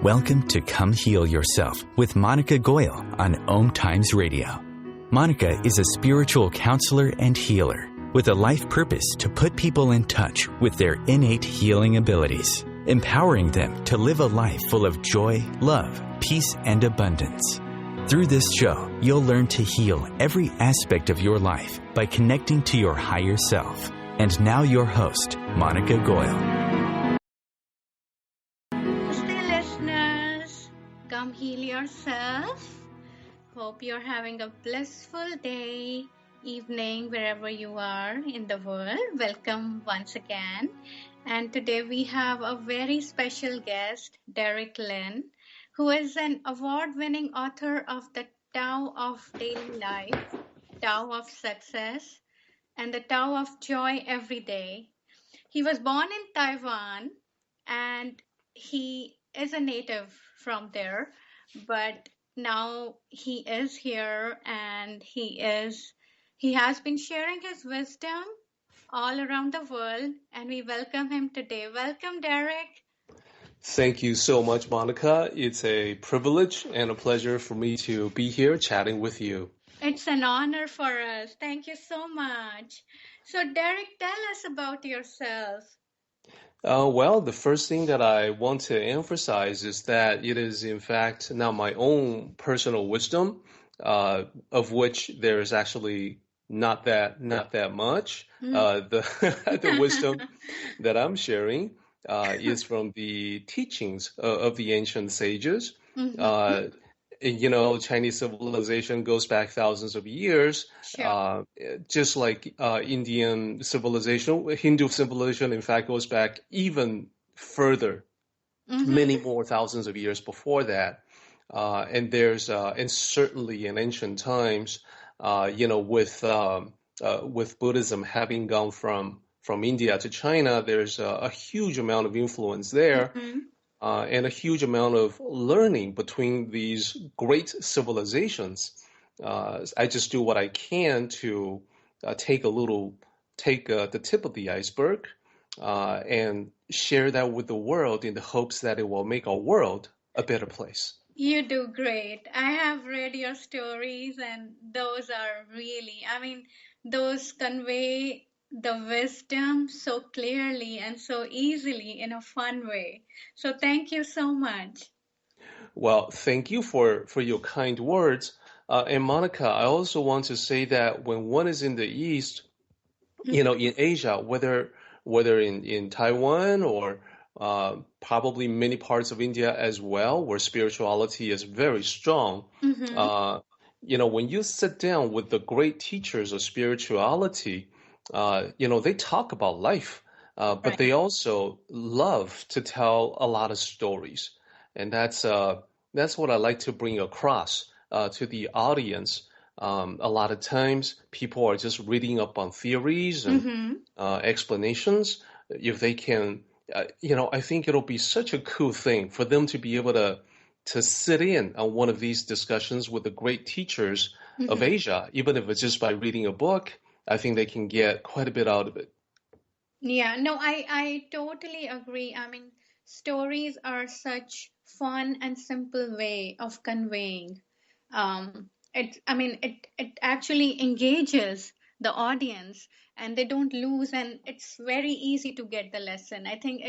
Welcome to Come Heal Yourself with Monica Goyle on OMTimes Radio. Monica is a spiritual counselor and healer with a life purpose to put people in touch with their innate healing abilities, empowering them to live a life full of joy, love, peace, and abundance. Through this show, you'll learn to heal every aspect of your life by connecting to your higher self. And now your host, Monica Goyle. Come heal yourself. Hope you're having a blissful day, evening, wherever you are in the world. Welcome once again. And today we have a very special guest, Derek Lin, who is an award-winning author of the Tao of Daily Life, Tao of Success, and the Tao of Joy Every. He was born in Taiwan and he is a native from there, but now he is here and he has been sharing his wisdom all around the world, and we welcome him today. Welcome, Derek. Thank you so much, Monica. It's a privilege and a pleasure for me to be here chatting with you. It's an honor for us. Thank you so much. So, Derek, tell us about yourself. Well, the first thing that I want to emphasize is that it is, in fact, now my own personal wisdom, of which there is actually not that much. The wisdom that I'm sharing is from the teachings of the ancient sages. Chinese civilization goes back thousands of years, sure. Just like Indian civilization. Hindu civilization, in fact, goes back even further, many more thousands of years before that. And there's, and certainly in ancient times, with Buddhism having gone from India to China, there's a huge amount of influence there. And a huge amount of learning between these great civilizations. I just do what I can to take the tip of the iceberg and share that with the world in the hopes that it will make our world a better place. You do great. I have read your stories, and those are really, those convey the wisdom so clearly and so easily in a fun way. So thank you so much. Well, thank you for your kind words. And Monica, I also want to say that when one is in the East, in Asia, whether in Taiwan or probably many parts of India as well, where spirituality is very strong, when you sit down with the great teachers of spirituality, they talk about life, but right. They also love to tell a lot of stories. And that's what I like to bring across to the audience. A lot of times people are just reading up on theories and explanations. If they can, I think it'll be such a cool thing for them to be able to sit in on one of these discussions with the great teachers of Asia, even if it's just by reading a book. I think they can get quite a bit out of it. Yeah, no, I totally agree. Stories are such fun and simple way of conveying. It actually engages the audience and they don't lose, and it's very easy to get the lesson. I think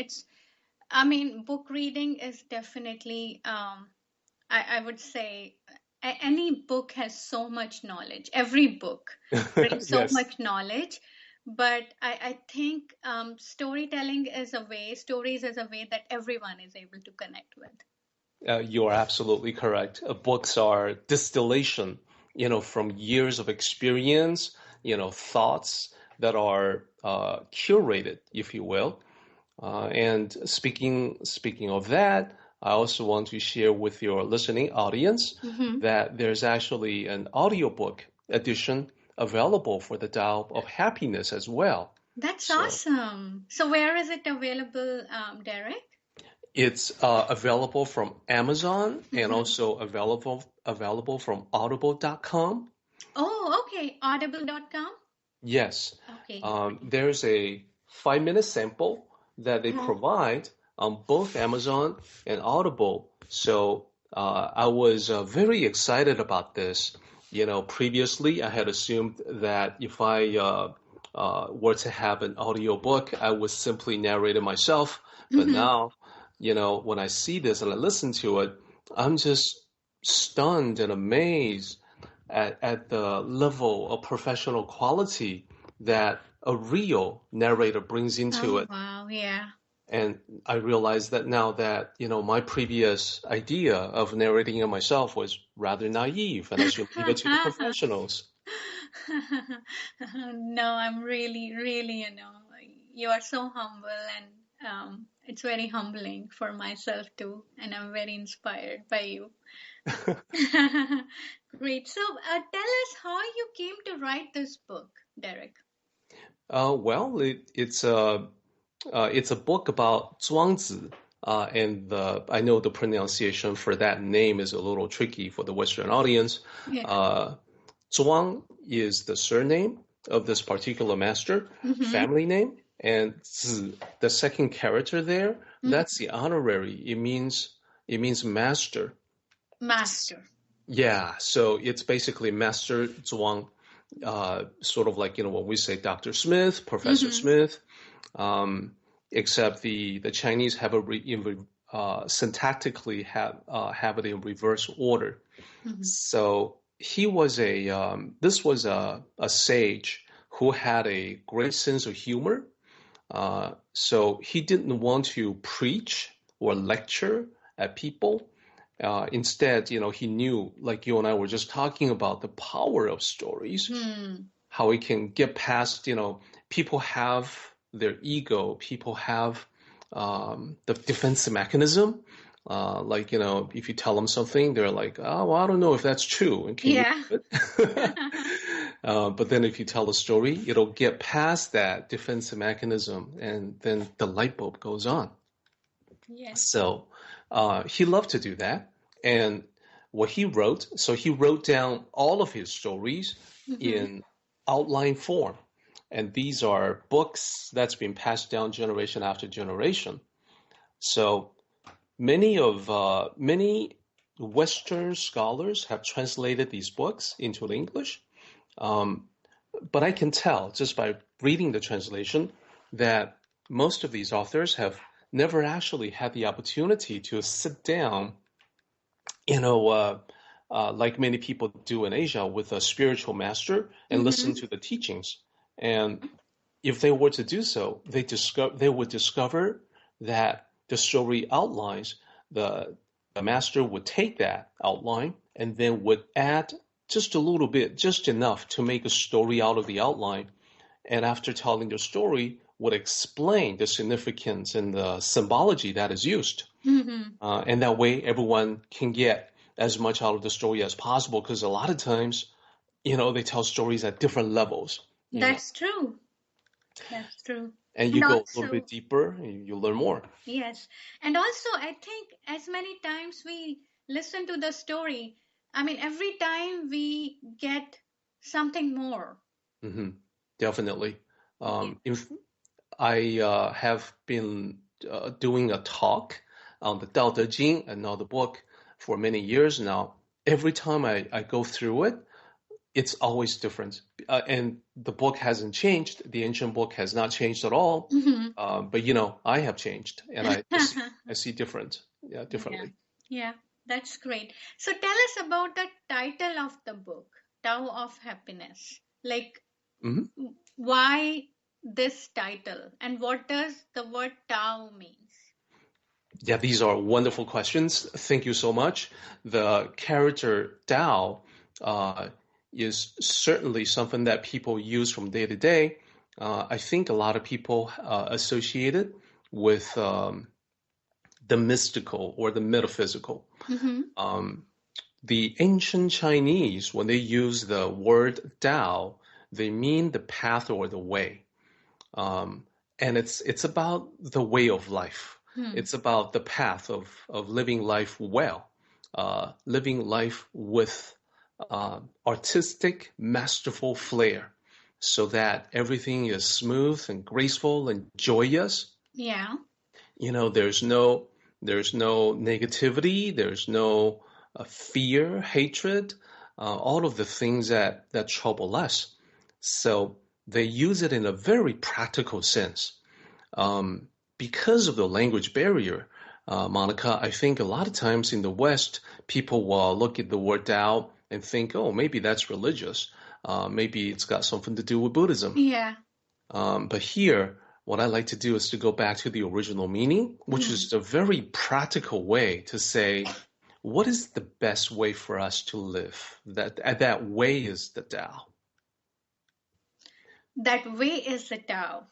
book reading is definitely, I would say, any book has so much knowledge. Every book brings so much knowledge. But I think storytelling is a way that everyone is able to connect with. You are absolutely correct. Books are distillation, from years of experience, thoughts that are curated, if you will. And speaking of that, I also want to share with your listening audience that there's actually an audiobook edition available for the Tao of Happiness as well. That's awesome. So where is it available, Derek? It's available from Amazon and also available from audible.com. Oh, okay. Audible.com? Yes. Okay. There's a 5-minute sample that they provide on both Amazon and Audible. So I was very excited about this. Previously I had assumed that if I were to have an audiobook, I would simply narrate it myself. But now, when I see this and I listen to it, I'm just stunned and amazed at the level of professional quality that a real narrator brings into it. Wow, yeah. And I realize that now that, my previous idea of narrating it myself was rather naive, and I should leave it to the professionals. No, I'm really, really, you are so humble, and it's very humbling for myself too, and I'm very inspired by you. Great. So tell us how you came to write this book, Derek. Well, it's a book about Chuang Tzu, and I know the pronunciation for that name is a little tricky for the Western audience. Yeah. Zhuang is the surname of this particular master, family name, and Zi, the second character there, that's the honorary. It means master. Master. Yeah, so it's basically Master Zhuang, sort of like, when we say Dr. Smith, Professor Smith, except the Chinese have syntactically have it in reverse order. So he was this was a sage who had a great sense of humor. So he didn't want to preach or lecture at people. Instead, he knew, like you and I were just talking about, the power of stories, how it can get past, people have their ego, people have the defense mechanism. Like, if you tell them something, they're like, oh, well, I don't know if that's true. And can you do it? But then if you tell a story, it'll get past that defense mechanism, and then the light bulb goes on. Yes. So he loved to do that. And what he wrote, so he wrote down all of his stories in outline form. And these are books that's been passed down generation after generation. So many Western scholars have translated these books into English. But I can tell just by reading the translation that most of these authors have never actually had the opportunity to sit down, like many people do in Asia, with a spiritual master and listen to the teachings. And if they were to do so, they would discover that the story outlines, the master would take that outline and then would add just a little bit, just enough to make a story out of the outline. And after telling the story, would explain the significance and the symbology that is used. And that way everyone can get as much out of the story as possible, because a lot of times, they tell stories at different levels. That's true. That's true. And you go a little bit deeper and you learn more. Yes. And also, I think as many times we listen to the story, every time we get something more. Definitely. If I have been doing a talk on the Tao Te Ching, another book, for many years now. Every time I go through it, it's always different. And the book hasn't changed. The ancient book has not changed at all. But, I have changed, and I see differently. Yeah, that's great. So tell us about the title of the book, Tao of Happiness. Like, why this title, and what does the word Tao means? Yeah, these are wonderful questions. Thank you so much. The character Tao is certainly something that people use from day to day. I think a lot of people associate it with the mystical or the metaphysical. The ancient Chinese, when they use the word Tao, they mean the path or the way. And it's about the way of life. It's about the path of living life well, living life with artistic, masterful flair, so that everything is smooth and graceful and joyous. Yeah. there's no negativity, there's no fear, hatred, all of the things that trouble us. So they use it in a very practical sense. Because of the language barrier, Monica, I think a lot of times in the West, people will look at the word Tao and think, oh, maybe that's religious. Maybe it's got something to do with Buddhism. Yeah. But here, what I like to do is to go back to the original meaning, which is a very practical way to say, what is the best way for us to live? That way is the Tao. That way is the Tao.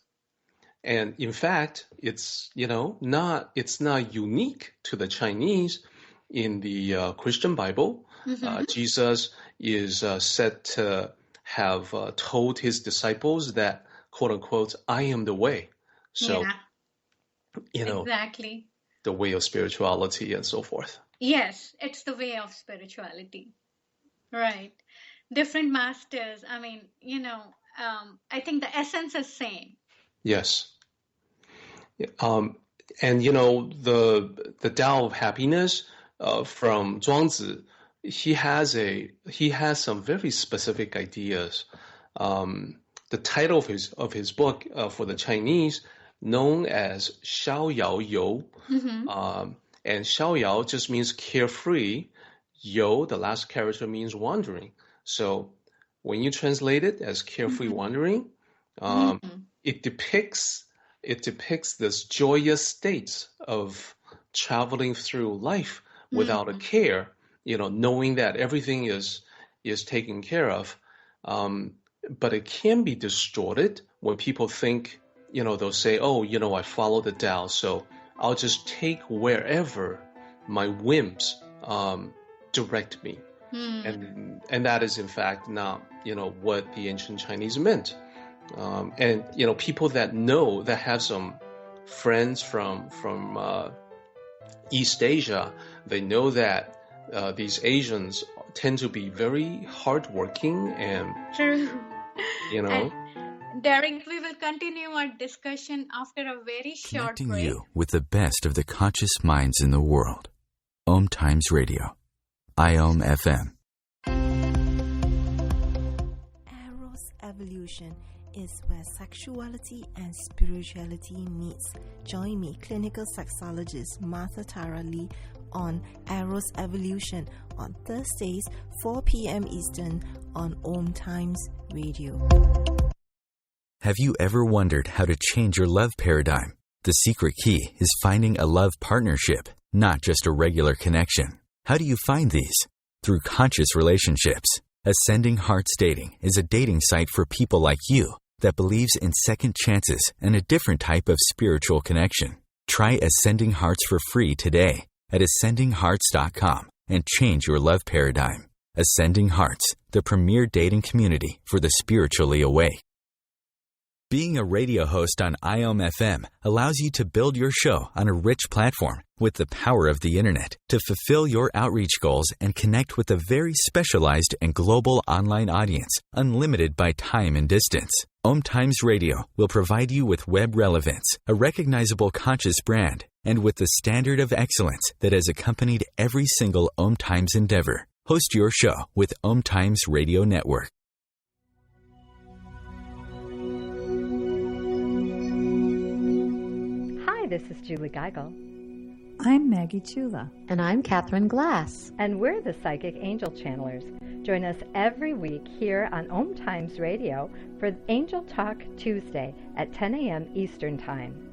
And in fact, it's not unique to the Chinese. In the Christian Bible, Jesus is said to have told his disciples that, quote unquote, I am the way. So, exactly. The way of spirituality and so forth. Yes, it's the way of spirituality. Right. Different masters. I mean, I think the essence is same. Yes. And the Tao of happiness from Chuang Tzu, he has some very specific ideas. The title of his book for the Chinese, known as Xiao Yao You, and Xiao Yao just means carefree. You, the last character, means wandering. So when you translate it as carefree wandering, it depicts this joyous state of traveling through life without a care, knowing that everything is taken care of. But it can be distorted when people think, they'll say, oh, I follow the Tao, so I'll just take wherever my whims direct me. And that is in fact not, what the ancient Chinese meant. And people that have some friends from East Asia, they know that these Asians tend to be very hardworking and true. And Derek, we will continue our discussion after a very short Connecting break. you with the best of the conscious minds in the world. OMTimes Radio. IOM FM. Eros Evolution is where sexuality and spirituality meets. Join me, clinical sexologist Martha Tara Lee, on Eros Evolution on Thursdays, 4 p.m. Eastern on OMTimes Radio. Have you ever wondered how to change your love paradigm? The secret key is finding a love partnership, not just a regular connection. How do you find these? Through conscious relationships. Ascending Hearts Dating is a dating site for people like you that believes in second chances and a different type of spiritual connection. Try Ascending Hearts for free today at ascendinghearts.com and change your love paradigm. Ascending Hearts, the premier dating community for the spiritually awake. Being a radio host on IOM FM allows you to build your show on a rich platform with the power of the internet to fulfill your outreach goals and connect with a very specialized and global online audience, unlimited by time and distance. OMTimes Radio will provide you with web relevance, a recognizable conscious brand, and with the standard of excellence that has accompanied every single OMTimes endeavor. Host your show with OMTimes Radio Network. Hi, this is Julie Geigel. I'm Maggie Chula. And I'm Catherine Glass. And we're the Psychic Angel Channelers. Join us every week here on OMTimes Radio for Angel Talk Tuesday at 10 a.m. Eastern Time.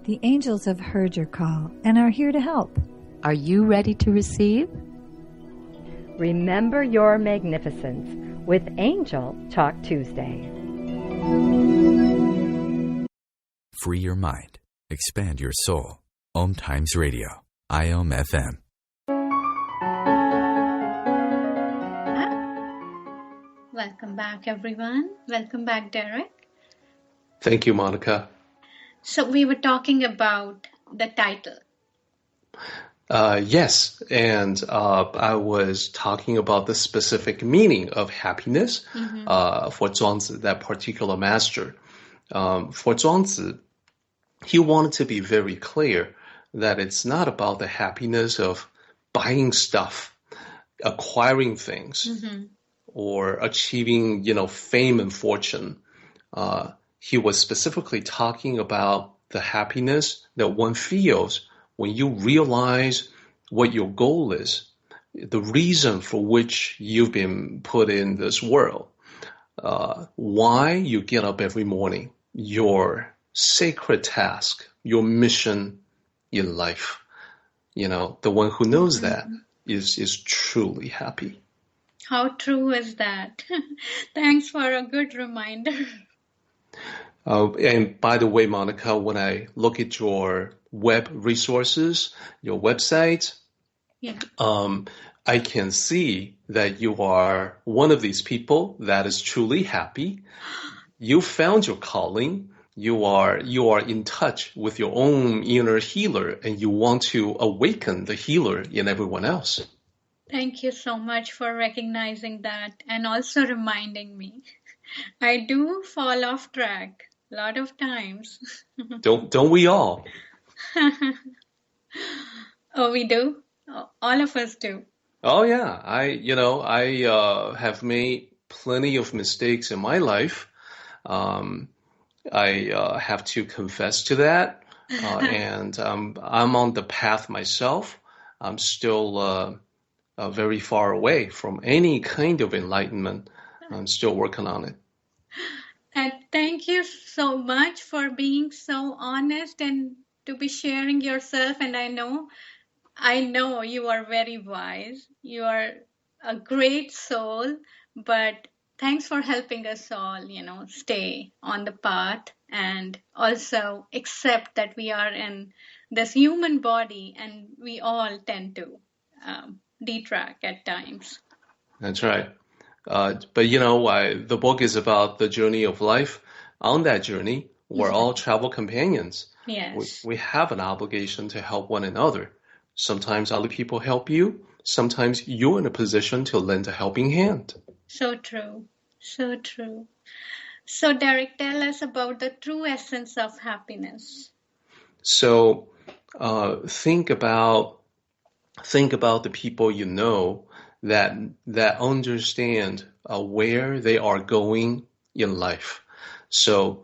The angels have heard your call and are here to help. Are you ready to receive? Remember your magnificence with Angel Talk Tuesday. Free your mind. Expand your soul. OMTimes Radio. IOM FM. Welcome back, everyone. Welcome back, Derek. Thank you, Monica. So we were talking about the title. Yes, and I was talking about the specific meaning of happiness for Chuang Tzu, that particular master. For Chuang Tzu, he wanted to be very clear that it's not about the happiness of buying stuff, acquiring things, or achieving, fame and fortune. He was specifically talking about the happiness that one feels when you realize what your goal is, the reason for which you've been put in this world, why you get up every morning, your sacred task, your mission in life. The one who knows that is truly happy. How true is that? Thanks for a good reminder. And by the way, Monica, when I look at your web resources, your website, I can see that you are one of these people that is truly happy. You found your calling. You are in touch with your own inner healer, and you want to awaken the healer in everyone else. Thank you so much for recognizing that and also reminding me. I do fall off track a lot of times. Don't we all? Oh, we do? All of us do. Oh yeah, I have made plenty of mistakes in my life. I have to confess to that, and I'm on the path myself. I'm still very far away from any kind of enlightenment. I'm still working on it. And thank you so much for being so honest and to be sharing yourself. And I know you are very wise. You are a great soul, but thanks for helping us all, stay on the path and also accept that we are in this human body and we all tend to detract at times. That's right. But the book is about the journey of life. On that journey, we're all travel companions. Yes. We have an obligation to help one another. Sometimes other people help you. Sometimes you're in a position to lend a helping hand. So true. So true. So Derek, tell us about the true essence of happiness. So think about the people you know that understand where they are going in life. So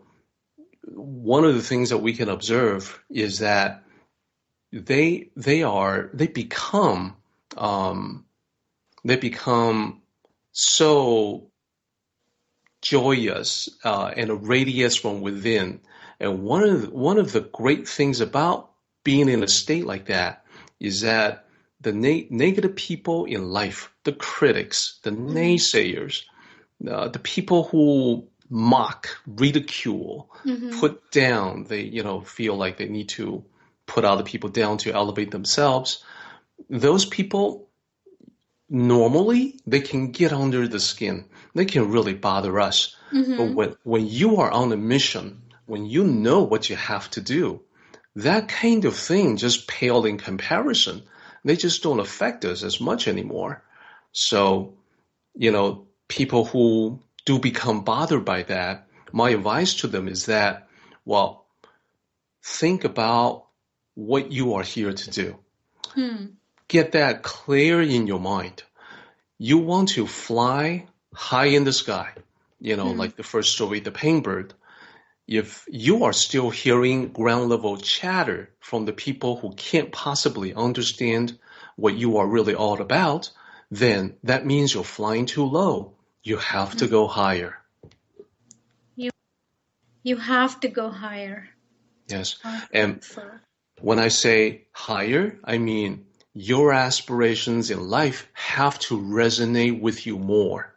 one of the things that we can observe is that they become so joyous and radiant from within. And one of the great things about being in a state like that is that the negative people in life, the critics, the naysayers, the people who mock, ridicule, put down, they feel like they need to put other people down to elevate themselves. Those people, normally, they can get under the skin. They can really bother us. But when you are on a mission, when you know what you have to do, that kind of thing just pale in comparison. They just don't affect us as much anymore. So, people who do become bothered by that, my advice to them is that, well, think about what you are here to do. Get that clear in your mind. You want to fly high in the sky, like the first story, the paying bird. If you are still hearing ground level chatter from the people who can't possibly understand what you are really all about, then that means you're flying too low. You have to go higher. You have to go higher. Yes. And when I say higher, I mean your aspirations in life have to resonate with you more.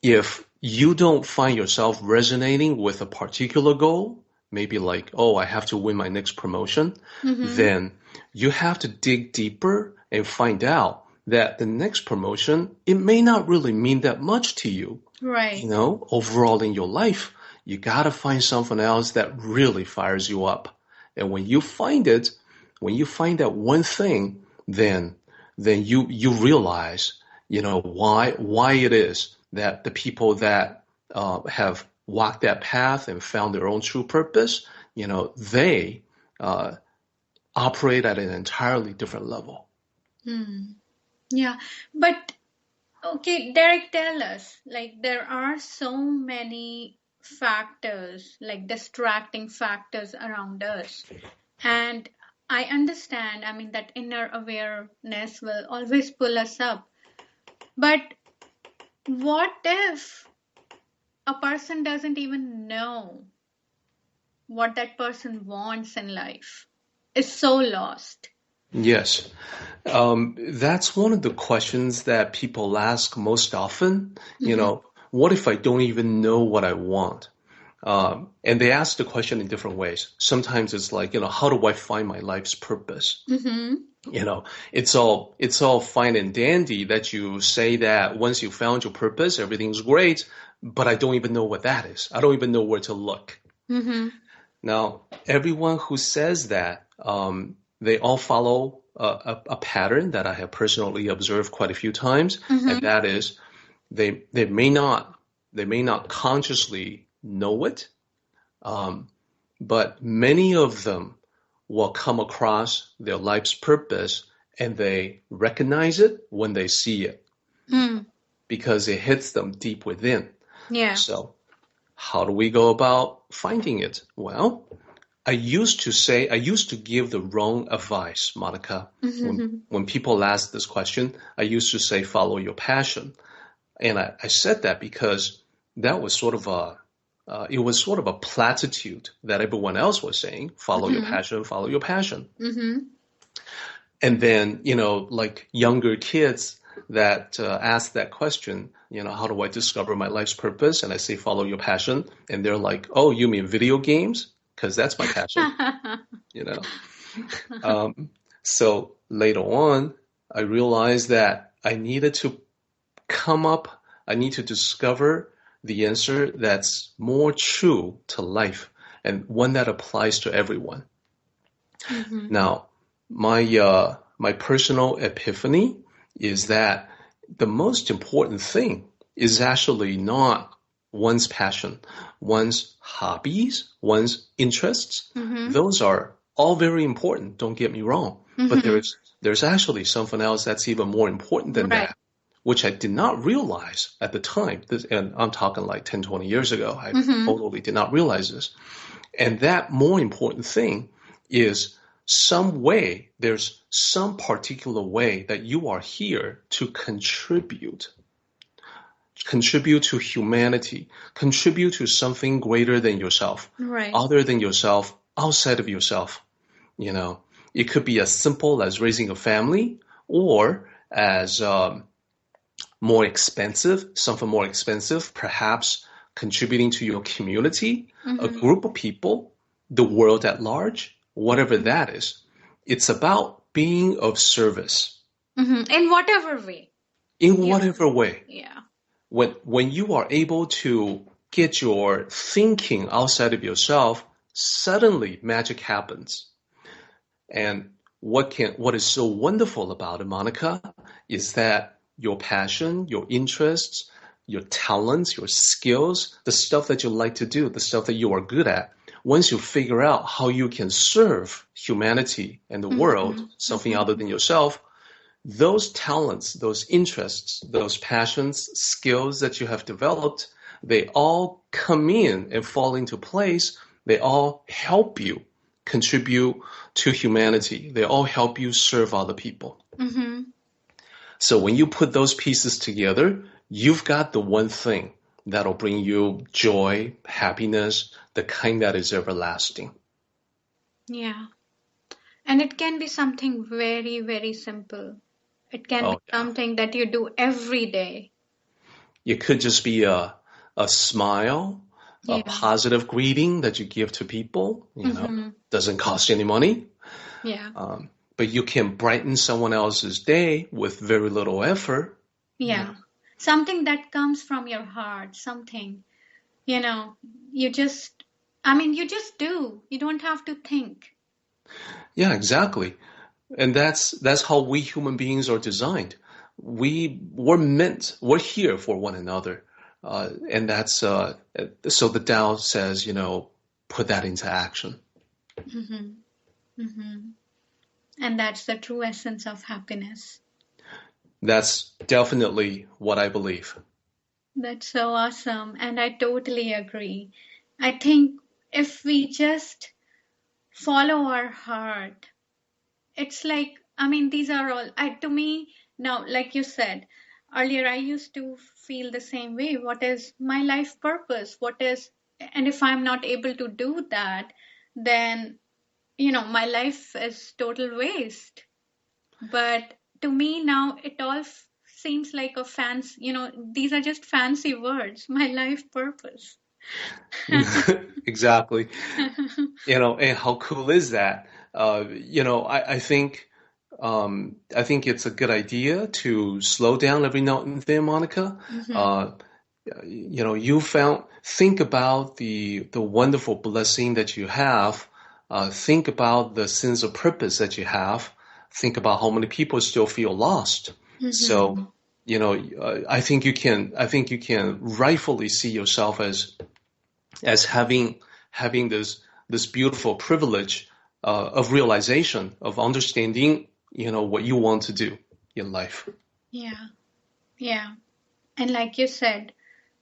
If you don't find yourself resonating with a particular goal, maybe like, I have to win my next promotion, then you have to dig deeper and find out that the next promotion, it may not really mean that much to you. Right. Overall in your life, you got to find something else that really fires you up. And when you find that one thing, then you realize, why it is that the people that have walked that path and found their own true purpose, they operate at an entirely different level. Yeah, but okay, Derek, tell us, like there are so many factors, like distracting factors around us. And I understand, I mean, that inner awareness will always pull us up. But what if a person doesn't even know what that person wants in life? Is so lost. Yes. That's one of the questions that people ask most often. What if I don't even know what I want? And they ask the question in different ways. Sometimes it's like, how do I find my life's purpose? It's all fine and dandy that you say that once you found your purpose, everything's great, but I don't even know what that is. I don't even know where to look. Now, everyone who says that, they all follow a pattern that I have personally observed quite a few times, and that is they may not consciously know it, but many of them will come across their life's purpose and they recognize it when they see it because it hits them deep within. Yeah. So how do we go about finding it? Well, I used to give the wrong advice, Monica. When people ask this question, I used to say, follow your passion. And I said that because that was sort of a platitude that everyone else was saying, follow your passion, follow your passion. And then, like younger kids that ask that question, how do I discover my life's purpose? And I say, follow your passion. And they're like, oh, you mean video games? Because that's my passion, So later on, I realized that I needed to discover the answer that's more true to life and one that applies to everyone. Now, my personal epiphany is that the most important thing is actually not one's passion, one's hobbies, one's interests. Those are all very important, don't get me wrong. But there's actually something else that's even more important than that, which I did not realize at the time. And I'm talking like 10, 20 years ago. I totally did not realize this. And that more important thing is there's some particular way that you are here to contribute to humanity, contribute to something greater than yourself, other than yourself, outside of yourself. It could be as simple as raising a family, or as something more expensive, perhaps contributing to your community, a group of people, the world at large, whatever that is. It's about being of service. In whatever way. Whatever way. Yeah. When you are able to get your thinking outside of yourself, suddenly magic happens. And what is so wonderful about it, Monica, is that your passion, your interests, your talents, your skills, the stuff that you like to do, the stuff that you are good at, once you figure out how you can serve humanity and the world, something other than yourself, those talents, those interests, those passions, skills that you have developed, they all come in and fall into place. They all help you contribute to humanity. They all help you serve other people. So when you put those pieces together, you've got the one thing that'll bring you joy, happiness, the kind that is everlasting. Yeah. And it can be something very, very simple. It can be something that you do every day. It could just be a smile, a positive greeting that you give to people. Doesn't cost any money. Yeah. But you can brighten someone else's day with very little effort. Yeah. Something that comes from your heart, something, you just do. You don't have to think. Yeah, exactly. And that's how we human beings are designed. We're here for one another. And that's, so the Tao says, put that into action. Mm-hmm. Mm-hmm. And that's the true essence of happiness. That's definitely what I believe. That's so awesome. And I totally agree. I think if we just follow our heart, it's like, I mean, these are all, to me, now, like you said earlier, I used to feel the same way. What is my life purpose? And if I'm not able to do that, then, my life is total waste. But to me now, it all seems like a fancy, these are just fancy words, my life purpose. Exactly. And how cool is that? I think it's a good idea to slow down every now and then, Monica. Uh, think about the wonderful blessing that you have. Think about the sense of purpose that you have. Think about how many people still feel lost. So, I think you can rightfully see yourself as having this beautiful privilege of realization, of understanding, what you want to do in life. Yeah, yeah. And like you said,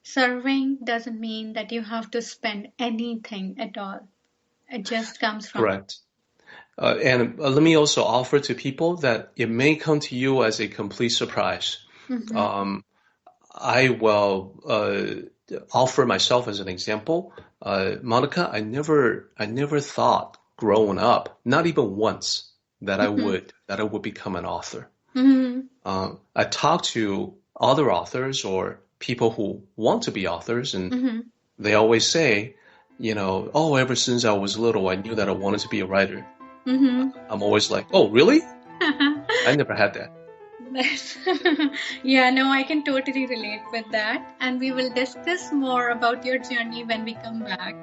serving doesn't mean that you have to spend anything at all. It just comes from. Correct. And let me also offer to people that it may come to you as a complete surprise. Mm-hmm. I will offer myself as an example. Monica, I never thought growing up, not even once, that I would become an author. Mm-hmm. I talk to other authors or people who want to be authors, and they always say, oh, ever since I was little, I knew that I wanted to be a writer. I'm always like, oh, really? I never had that. Yeah, no, I can totally relate with that. And we will discuss more about your journey when we come back.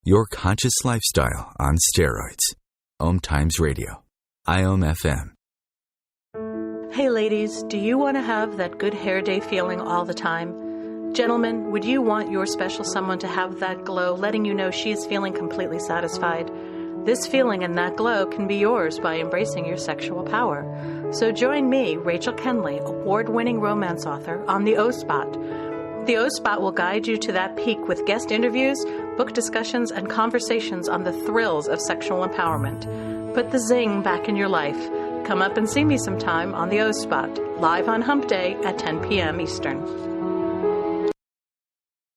Your conscious lifestyle on steroids. OMTimes Radio. IOM FM. Hey ladies, do you want to have that good hair day feeling all the time? Gentlemen, would you want your special someone to have that glow, letting you know she is feeling completely satisfied? This feeling and that glow can be yours by embracing your sexual power. So join me, Rachel Kenley, award-winning romance author, on the O-Spot. The O-Spot will guide you to that peak with guest interviews, book discussions, and conversations on the thrills of sexual empowerment. Put the zing back in your life. Come up and see me sometime on the O-Spot, live on Hump Day at 10 p.m. Eastern.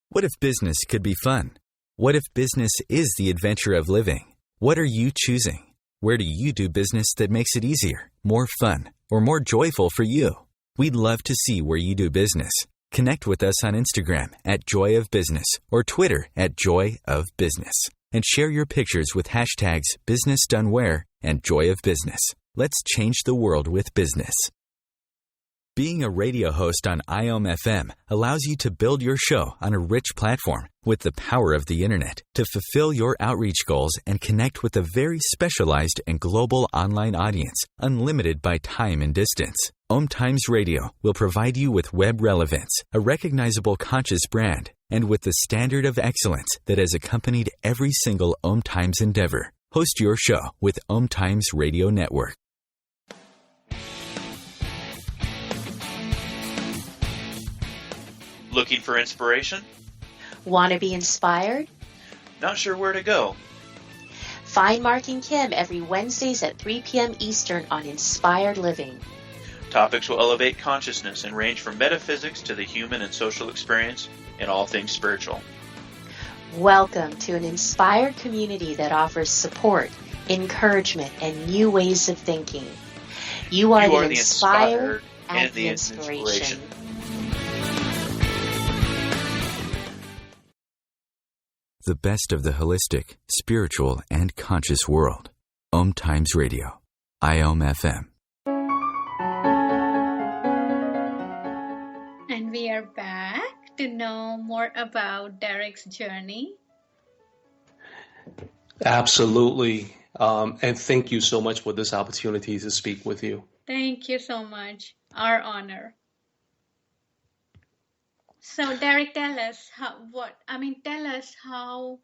What if business could be fun? What if business is the adventure of living? What are you choosing? Where do you do business that makes it easier, more fun, or more joyful for you? We'd love to see where you do business. Connect with us on Instagram at Joy of Business or Twitter at Joy of Business, and share your pictures with hashtags BusinessDoneWhere and Joy of Business. Let's change the world with business. Being a radio host on IOM FM allows you to build your show on a rich platform with the power of the internet to fulfill your outreach goals and connect with a very specialized and global online audience, unlimited by time and distance. OMTimes Radio will provide you with web relevance, a recognizable conscious brand, and with the standard of excellence that has accompanied every single OMTimes endeavor. Host your show with OMTimes Radio Network. Looking for inspiration? Want to be inspired? Not sure where to go? Find Mark and Kim every Wednesdays at 3 p.m. Eastern on Inspired Living. Topics will elevate consciousness and range from metaphysics to the human and social experience and all things spiritual. Welcome to an inspired community that offers support, encouragement, and new ways of thinking. You are the inspired and the inspiration. The best of the holistic, spiritual, and conscious world. OMTimes Radio. IOM FM. And we are back to know more about Derek's journey. Absolutely. And thank you so much for this opportunity to speak with you. Thank you so much. Our honor. So, Derek, tell us how,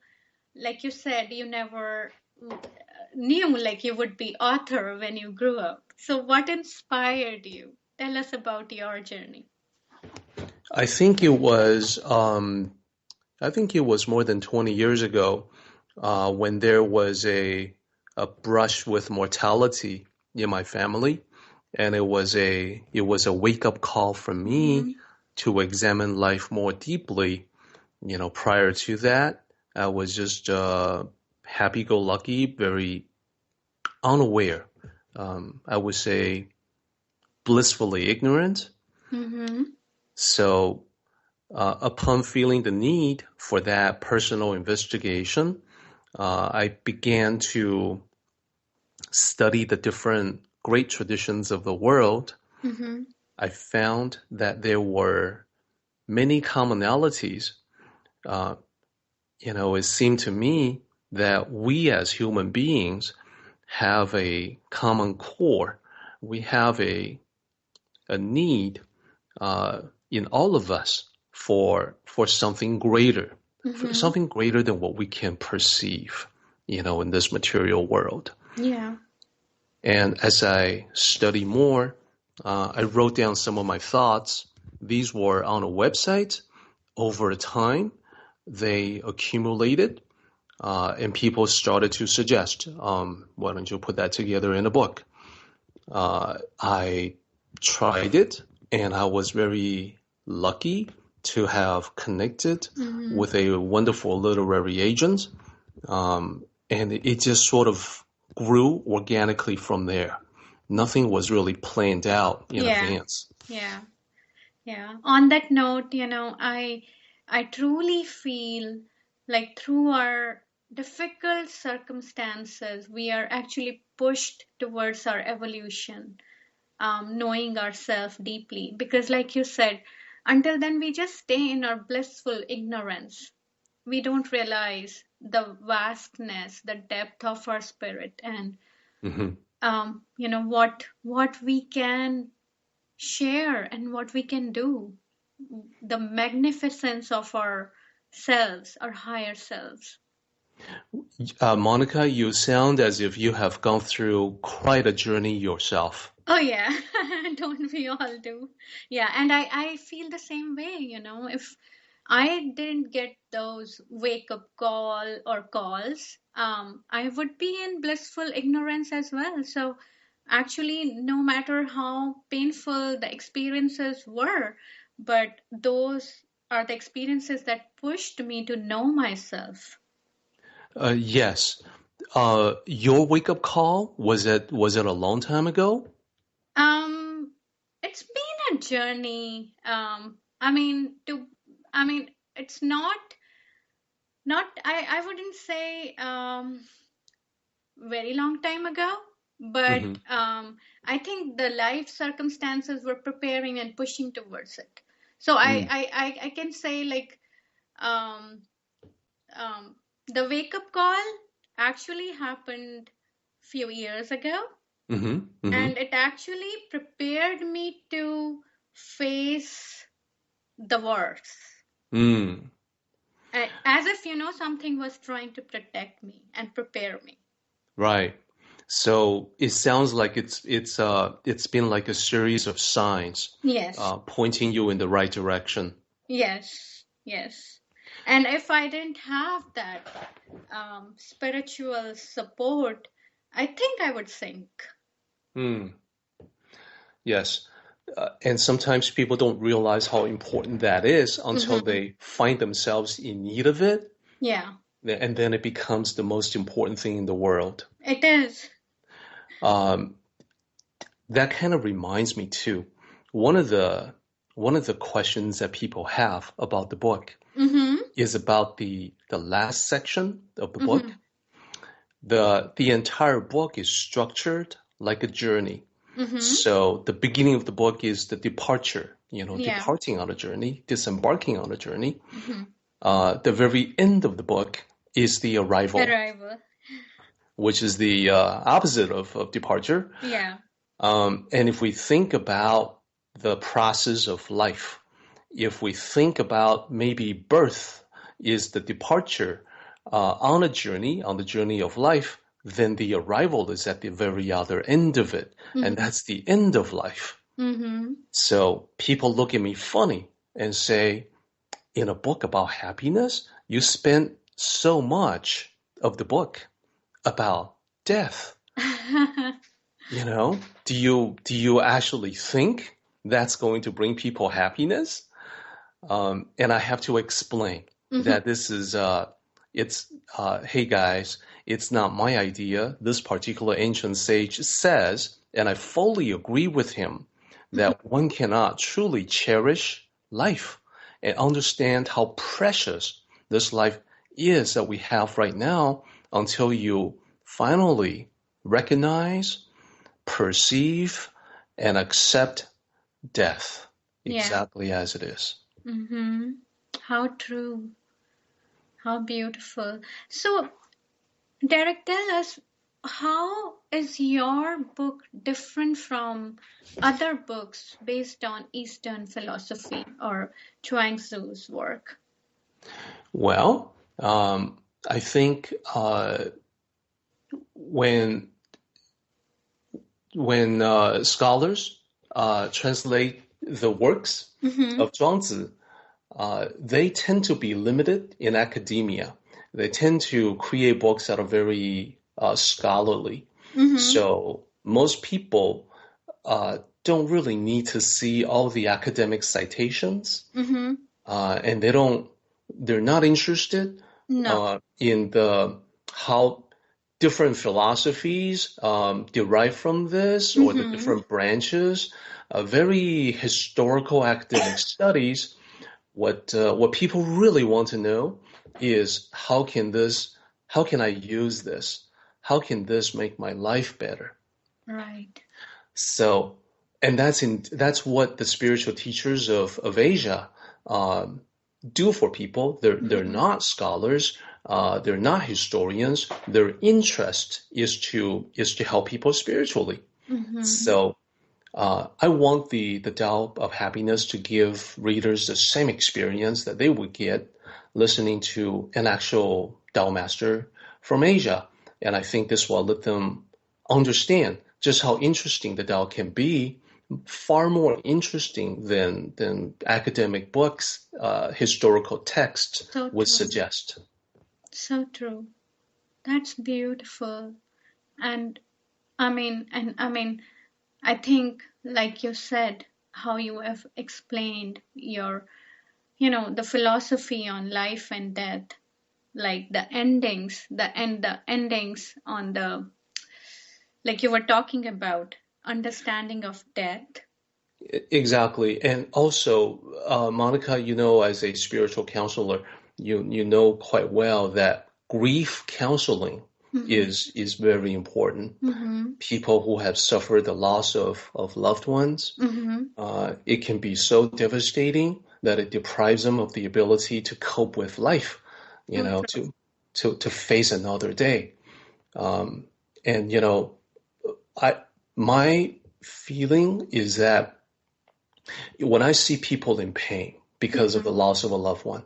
like you said, you never knew like you would be author when you grew up. So what inspired you? Tell us about your journey. I think it was more than 20 years ago when there was a brush with mortality in my family, and it was a wake-up call for me to examine life more deeply. Prior to that, I was just happy-go-lucky, very unaware. I would say blissfully ignorant. So upon feeling the need for that personal investigation, I began to study the different great traditions of the world. I found that there were many commonalities. It seemed to me that we as human beings have a common core. We have a need in all of us for something greater, for something greater than what we can perceive, in this material world. Yeah. And as I study more, I wrote down some of my thoughts. These were on a website. Over time, they accumulated, and people started to suggest, why don't you put that together in a book? I tried it, and I was very lucky to have connected with a wonderful literary agent, and it just sort of grew organically from there. Nothing was really planned out in advance. Yeah. On that note, I truly feel like through our difficult circumstances, we are actually pushed towards our evolution, knowing ourselves deeply. Because like you said, until then we just stay in our blissful ignorance. We don't realize the vastness, the depth of our spirit, and what we can share and what we can do, the magnificence of our selves, our higher selves. Monica, you sound as if you have gone through quite a journey yourself. Oh yeah, don't we all do? Yeah, and I feel the same way, if I didn't get those wake-up calls, I would be in blissful ignorance as well. So actually, no matter how painful the experiences were, but those are the experiences that pushed me to know myself. Yes. Your wake-up call, was it a long time ago? It's been a journey. It's not I wouldn't say very long time ago, but I think the life circumstances were preparing and pushing towards it. So I can say like the wake-up call actually happened few years ago. And it actually prepared me to face the worst. As if, something was trying to protect me and prepare me. Right. So it sounds like it's been like a series of signs. Yes. Pointing you in the right direction. Yes. And if I didn't have that spiritual support, I think I would sink. Yes. And sometimes people don't realize how important that is until they find themselves in need of it. Yeah. And then it becomes the most important thing in the world. It is. That kind of reminds me too. One of the questions that people have about the book is about the last section of the book. The entire book is structured like a journey. So the beginning of the book is the departure, departing on a journey, disembarking on a journey. The very end of the book is the arrival. which is the opposite of departure. Yeah. And if we think about the process of life, if we think about maybe birth is the departure on the journey of life, then the arrival is at the very other end of it. Mm-hmm. And that's the end of life. Mm-hmm. So people look at me funny and say, in a book about happiness, you spent so much of the book about death. You know, do you actually think that's going to bring people happiness? And I have to explain that this is, hey guys, it's not my idea. This particular ancient sage says, and I fully agree with him, that one cannot truly cherish life and understand how precious this life is that we have right now until you finally recognize, perceive, and accept death exactly as it is. Mm-hmm. How true. How beautiful. So, Derek, tell us, how is your book different from other books based on Eastern philosophy or Chuang Tzu's work? Well, I think when scholars translate the works of Chuang Tzu, they tend to be limited in academia. They tend to create books that are very scholarly. So most people don't really need to see all the academic citations, and they're not interested in how different philosophies derive from this, or the different branches. Very historical academic studies. What people really want to know is how can I use this? How can this make my life better? Right. So, and that's what the spiritual teachers of Asia do for people. They're not scholars. They're not historians. Their interest is to help people spiritually. So I want the Tao of Happiness to give readers the same experience that they would get listening to an actual Tao master from Asia. And I think this will let them understand just how interesting the Tao can be, far more interesting than academic books, historical texts would suggest. So true. That's beautiful. And I think, like you said, how you have explained your, the philosophy on life and death, like the endings on the, like you were talking about, understanding of death. Exactly. And also, Monica, as a spiritual counselor, you know quite well that grief counseling is very important. People who have suffered the loss of loved ones, it can be so devastating that it deprives them of the ability to cope with life, to face another day. My feeling is that when I see people in pain because of the loss of a loved one,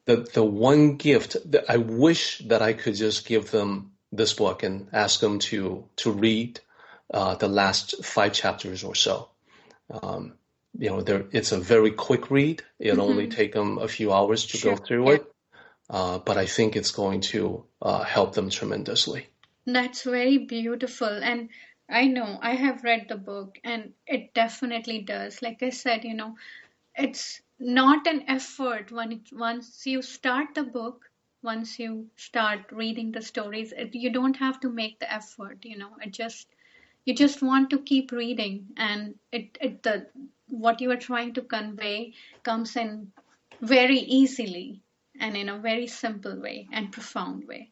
the one gift that I wish that I could just give them this book and ask them to read the last 5 chapters or so. It's a very quick read. It'll only take them a few hours to go through it. But I think it's going to help them tremendously. That's very beautiful. And I know I have read the book and it definitely does. Like I said, it's not an effort once you start the book, once you start reading the stories, you don't have to make the effort, you just want to keep reading, and what you are trying to convey comes in very easily and in a very simple way and profound way.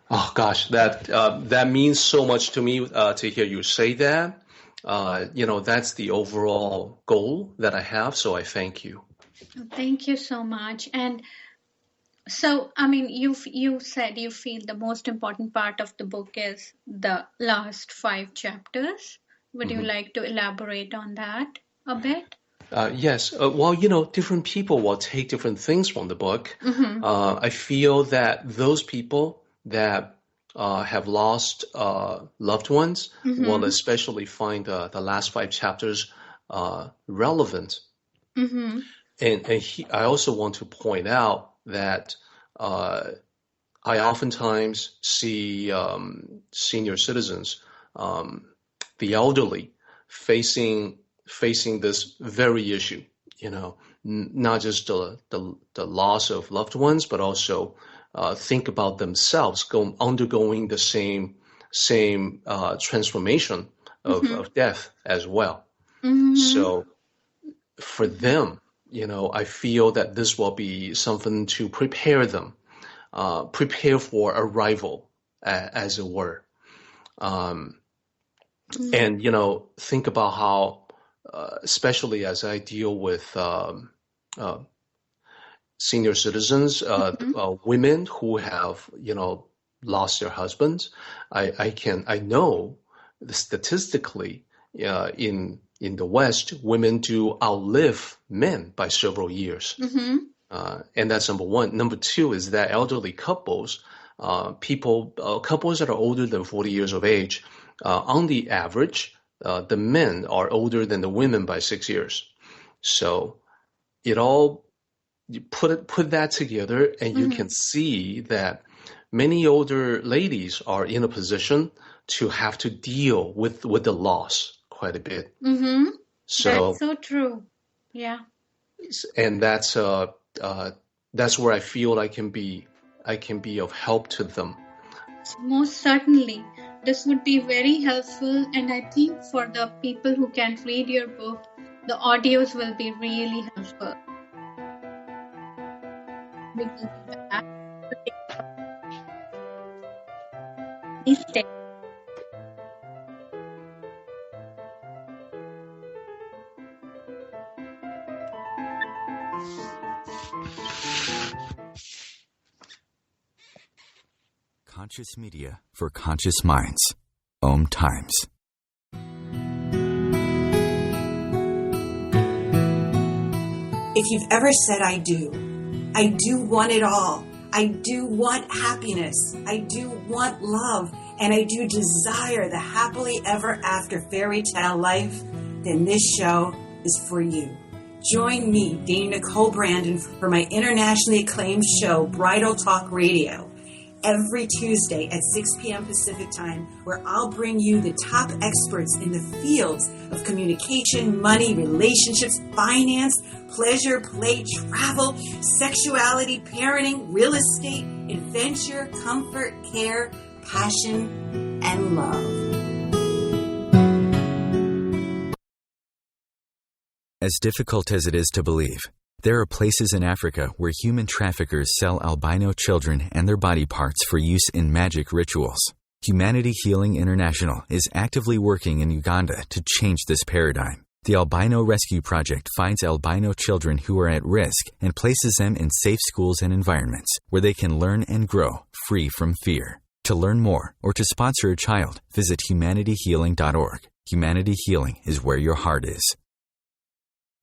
Oh gosh, that means so much to me to hear you say that. That's the overall goal that I have, so I thank you. Thank you so much. And So, I mean, you said you feel the most important part of the book is the last 5 chapters. Would you like to elaborate on that a bit? Yes. Well, different people will take different things from the book. I feel that those people that have lost loved ones will especially find the last 5 chapters relevant. And I also want to point out that I oftentimes see senior citizens, the elderly, facing this very issue. Not just the loss of loved ones, but also think about themselves undergoing the same transformation of death as well. So for them, I feel that this will be something to prepare them, prepare for arrival, as it were. And, think about how, especially as I deal with senior citizens, women who have, lost their husbands, I know statistically, in the West, women do outlive men by several years. And that's number one. Number two is that elderly couples, couples that are older than 40 years of age, on the average, the men are older than the women by 6 years. So you put that together, and you can see that many older ladies are in a position to have to deal with the loss quite a bit. So that's so true. Yeah. And that's where I feel I can be of help to them. Most certainly. This would be very helpful, and I think for the people who can't read your book, the audios will be really helpful. We will be back. Please stay. Conscious media for conscious minds. OMTimes. If you've ever said, I do want it all. I do want happiness. I do want love. And I do desire the happily ever after fairy tale life, then this show is for you. Join me, Dame Nicole Brandon, for my internationally acclaimed show, Bridal Talk Radio, every Tuesday at 6 p.m. Pacific Time, where I'll bring you the top experts in the fields of communication, money, relationships, finance, pleasure, play, travel, sexuality, parenting, real estate, adventure, comfort, care, passion, and love. As difficult as it is to believe, there are places in Africa where human traffickers sell albino children and their body parts for use in magic rituals. Humanity Healing International is actively working in Uganda to change this paradigm. The Albino Rescue Project finds albino children who are at risk and places them in safe schools and environments where they can learn and grow free from fear. To learn more or to sponsor a child, visit humanityhealing.org. Humanity Healing is where your heart is.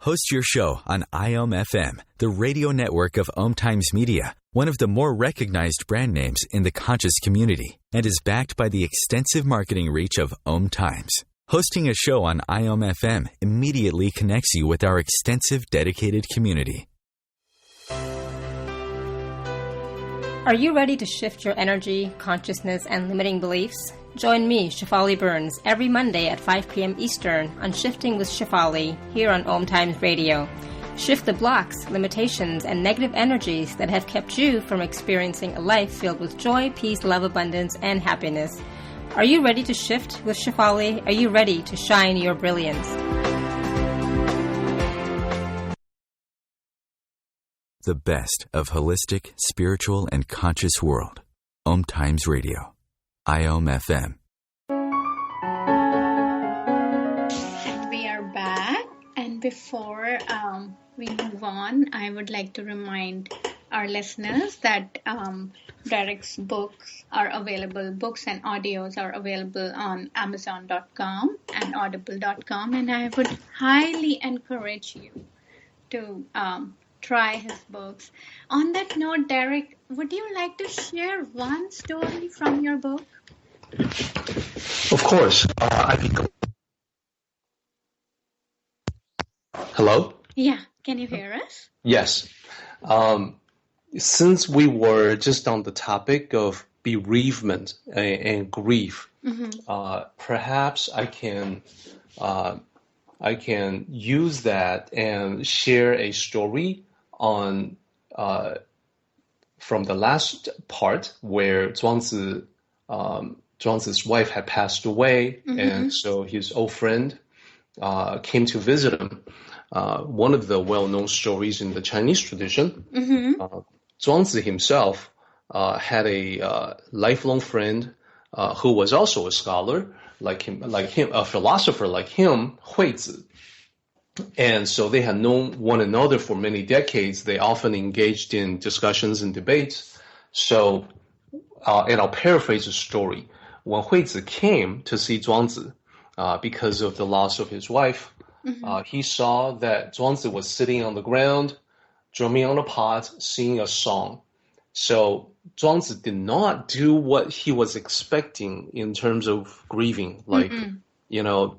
Host your show on IOM-FM, the radio network of OMTimes Media, one of the more recognized brand names in the conscious community, and is backed by the extensive marketing reach of OMTimes. Hosting a show on IOM-FM immediately connects you with our extensive dedicated community. Are you ready to shift your energy, consciousness, and limiting beliefs? Join me, Shefali Burns, every Monday at 5 p.m. Eastern on Shifting with Shefali here on OMTimes Radio. Shift the blocks, limitations, and negative energies that have kept you from experiencing a life filled with joy, peace, love, abundance, and happiness. Are you ready to shift with Shefali? Are you ready to shine your brilliance? The best of holistic, spiritual, and conscious world. OMTimes Radio. IOM-FM. And we are back. And before we move on, I would like to remind our listeners that Derek's books are available, books and audios are available on Amazon.com and Audible.com, and I would highly encourage you to try his books. On that note, Derek, would you like to share one story from your book? Of course. Hello? Yeah, can you hear us? Yes. Since we were just on the topic of bereavement and grief, perhaps I can use that and share a story on from the last part where Zhuangzi's wife had passed away, and so his old friend came to visit him. One of the well-known stories in the Chinese tradition, Zhuangzi himself had a lifelong friend who was also a scholar like him, a philosopher like him, Huizi. And so they had known one another for many decades. They often engaged in discussions and debates. So, and I'll paraphrase the story. When Huizi came to see Zhuangzi because of the loss of his wife, he saw that Zhuangzi was sitting on the ground, drumming on a pot, singing a song. So Zhuangzi did not do what he was expecting in terms of grieving, like,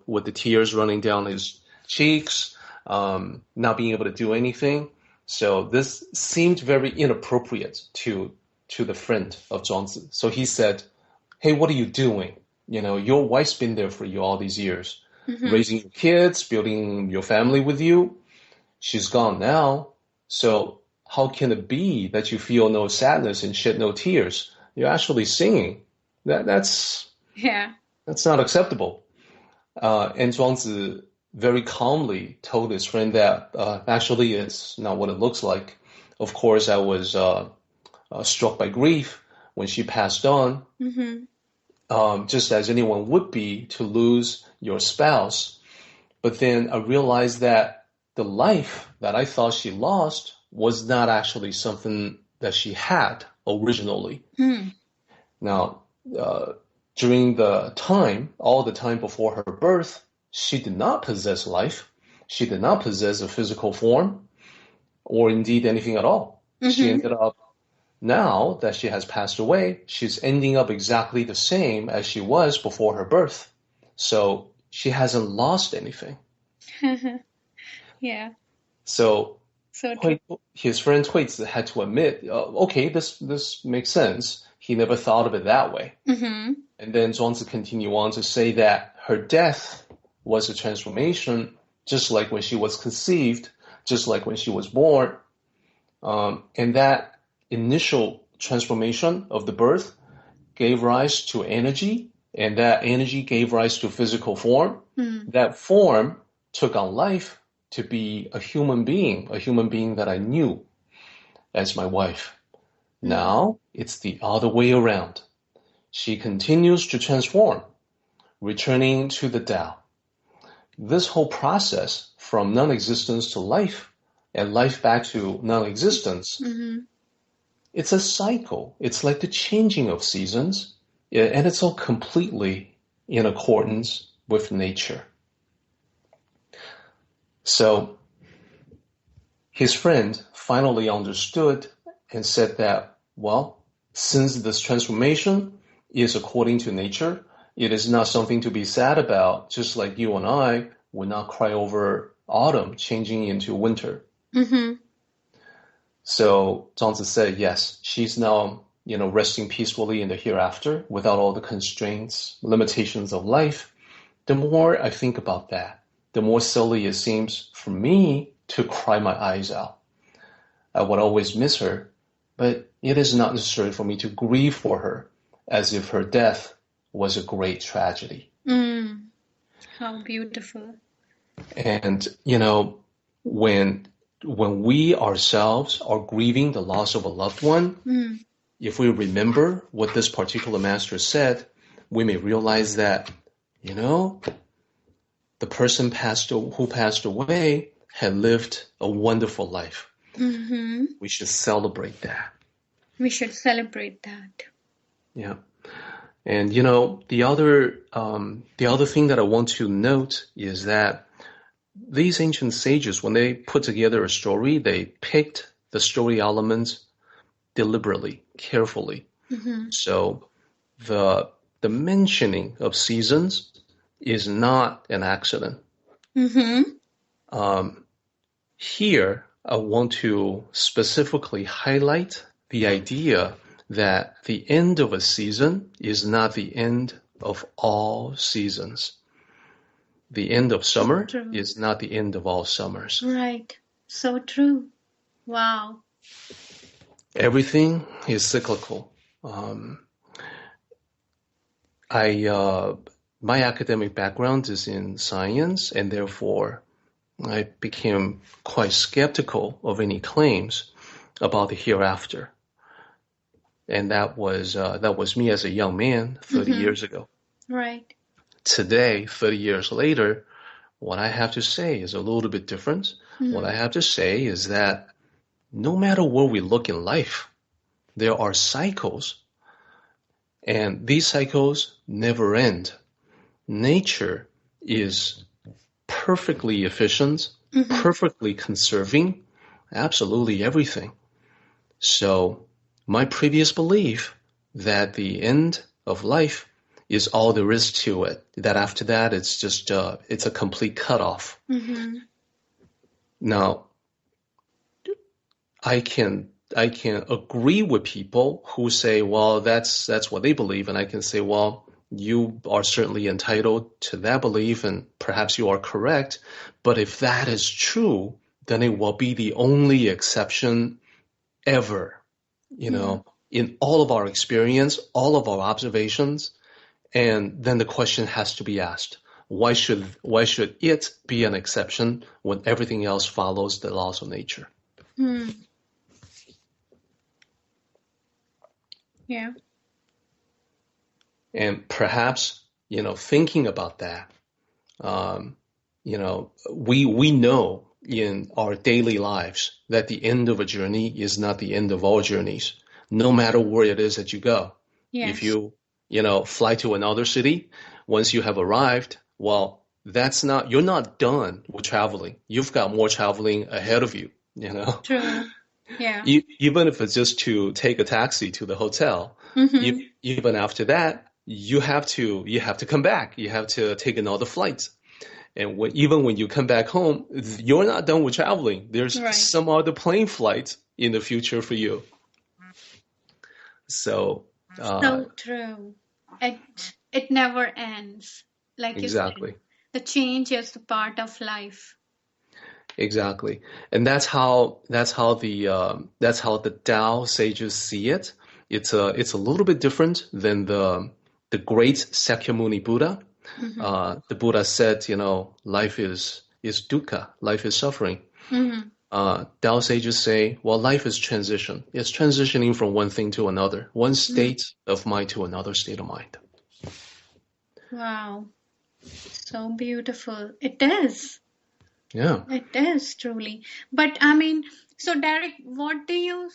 with the tears running down his cheeks, not being able to do anything. So this seemed very inappropriate to the friend of Zhuangzi. So he said, "Hey, what are you doing? Your wife's been there for you all these years, raising your kids, building your family with you. She's gone now. So how can it be that you feel no sadness and shed no tears? You're actually singing. That's not acceptable." And Zhuangzi very calmly told his friend that actually it's not what it looks like. Of course, I was struck by grief when she passed on, just as anyone would be to lose your spouse. But then I realized that the life that I thought she lost was not actually something that she had originally. Now, during all the time before her birth, she did not possess life. She did not possess a physical form or indeed anything at all. She ended up, now that she has passed away, she's ending up exactly the same as she was before her birth. So she hasn't lost anything. Yeah. So true. His friend Huizi had to admit, okay, this makes sense. He never thought of it that way. And then Zhuangzi continued on to say that her death was a transformation, just like when she was conceived, just like when she was born. And that initial transformation of the birth gave rise to energy, and that energy gave rise to physical form. That form took on life to be a human being that I knew as my wife. Now it's the other way around. She continues to transform, returning to the Tao. This whole process from non-existence to life and life back to non-existence, it's a cycle. It's like the changing of seasons, and it's all completely in accordance with nature. So his friend finally understood and said that, well, since this transformation is according to nature, it is not something to be sad about, just like you and I would not cry over autumn changing into winter. So Zhuangzi said, yes, she's now, resting peacefully in the hereafter without all the constraints, limitations of life. The more I think about that, the more silly it seems for me to cry my eyes out. I would always miss her, but it is not necessary for me to grieve for her as if her death was a great tragedy. How beautiful. And, when we ourselves are grieving the loss of a loved one, if we remember what this particular master said, we may realize that, the person who passed away had lived a wonderful life. Mm-hmm. We should celebrate that. We should celebrate that. Yeah. And, you know, the other thing that I want to note is that these ancient sages, when they put together a story, they picked the story elements deliberately, carefully. Mm-hmm. So the mentioning of seasons is not an accident. Mm-hmm. Here, I want to specifically highlight the idea that the end of a season is not the end of all seasons. The end of summer is not the end of all summers. Right. So true. Wow. Everything is cyclical. My academic background is in science, and therefore I became quite skeptical of any claims about the hereafter. And that was me as a young man 30 years ago. Right. Today, 30 years later, what I have to say is a little bit different. What I have to say is that no matter where we look in life, there are cycles, and these cycles never end. Nature is perfectly efficient, perfectly conserving absolutely everything. So my previous belief that the end of life is all there is to it, that after that it's just it's a complete cutoff. Now, I can agree with people who say, well, that's what they believe, and I can say, well, you are certainly entitled to that belief, and perhaps you are correct. But if that is true, then it will be the only exception ever, you know, in all of our experience, all of our observations. And then the question has to be asked, why should it be an exception when everything else follows the laws of nature? Yeah. And perhaps, you know, thinking about that, you know, we know in our daily lives that the end of a journey is not the end of all journeys, no matter where it is that you go. Yes. If you fly to another city, once you have arrived, well, you're not done with traveling. You've got more traveling ahead of you, you know. True. Yeah. Even if it's just to take a taxi to the hotel, even after that, you have to come back. You have to take another flight. And even when you come back home, you're not done with traveling. There's some other plane flight in the future for you. So true. It never ends. Like exactly. You said, the change is the part of life. Exactly. And that's how the Tao sages see it. It's a little bit different than the great Sakyamuni Buddha. The Buddha said, you know, life is dukkha, life is suffering. Tao sages say, well, life is transition. It's transitioning from one thing to another, one state of mind to another state of mind. Wow. So beautiful. It is. Yeah. It is truly. But I mean, so Derek, what do you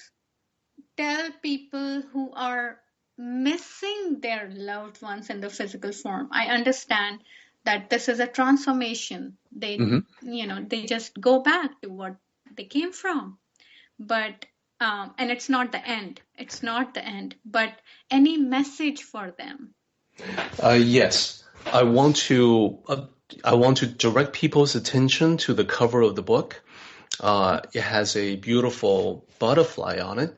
tell people who are missing their loved ones in the physical form? I understand that this is a transformation. They, they just go back to what they came from. But, and it's not the end. It's not the end. But any message for them? Yes. I want to direct people's attention to the cover of the book. It has a beautiful butterfly on it.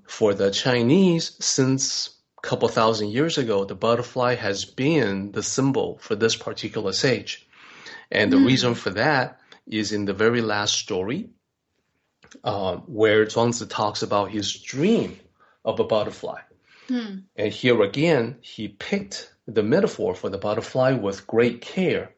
For the Chinese, since a couple thousand years ago, the butterfly has been the symbol for this particular sage. And the reason for that is in the very last story, where Chuang Tzu talks about his dream of a butterfly. And here again, he picked the metaphor for the butterfly with great care.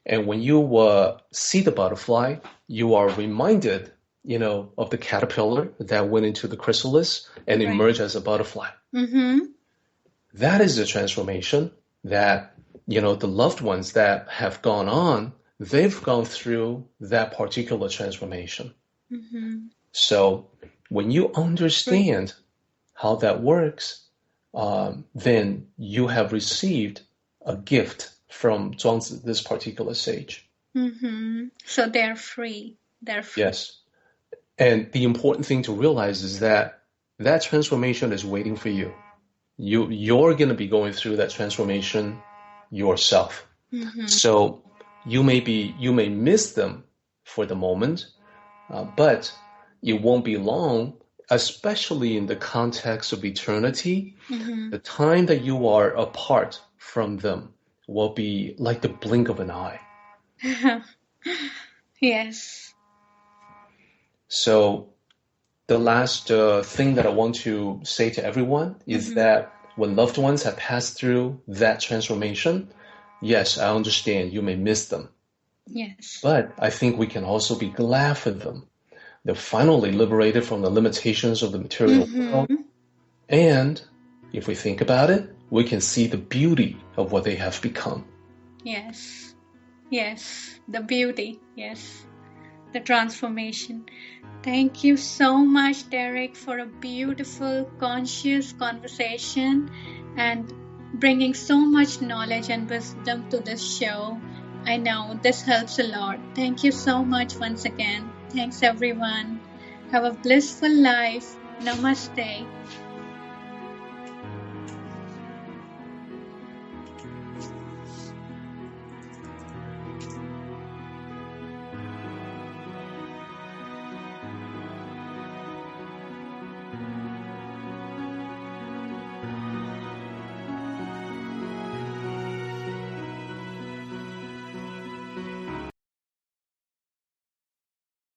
And when you see the butterfly, you are reminded, you know, of the caterpillar that went into the chrysalis and emerged as a butterfly. That is the transformation that, you know, the loved ones that have gone on, they've gone through that particular transformation. So when you understand how that works, then you have received a gift from Chuang Tzu, this particular sage. So they're free. They're free. Yes. And the important thing to realize is that that transformation is waiting for you. You're going to be going through that transformation yourself. So you may miss them for the moment, but it won't be long, especially in the context of eternity. The time that you are apart from them will be like the blink of an eye. Yes. So the last thing that I want to say to everyone is that when loved ones have passed through that transformation, yes, I understand you may miss them. Yes. But I think we can also be glad for them. They're finally liberated from the limitations of the material world. And if we think about it, we can see the beauty of what they have become. Yes. Yes. The beauty. Yes. The transformation. Thank you so much, Derek, for a beautiful, conscious conversation and bringing so much knowledge and wisdom to this show. I know this helps a lot. Thank you so much once again. Thanks, everyone. Have a blissful life. Namaste.